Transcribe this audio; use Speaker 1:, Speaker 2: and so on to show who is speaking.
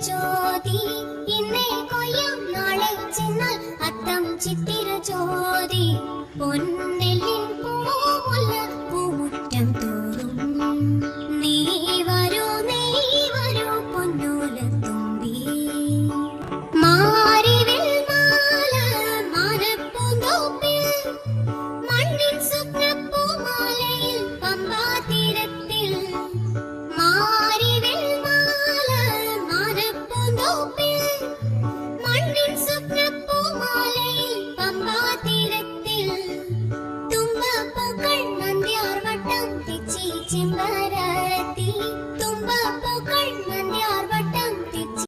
Speaker 1: ജ്യോതി ഇന്നേ കൊയ്യാം നാളെ ചെന്നാൽ അത്തം ചിത്തിര ജ്യോതി പൊന്നെല്ലിൻ പൂമുല്ല പൂമുറ്റം തോറും നീ വരൂ പൊന്നോലത്തുമ്പി മാരിവിൽ മാല മാനപ്പൂന്തോപ്പിൽ മണ്ണിൻ സ്വപ്നപ്പൂമാലയിൽ പമ്പാ തീരത്തിൽ മാരിവിൽ മാല മാനപ്പൂന്തോപ്പിൽ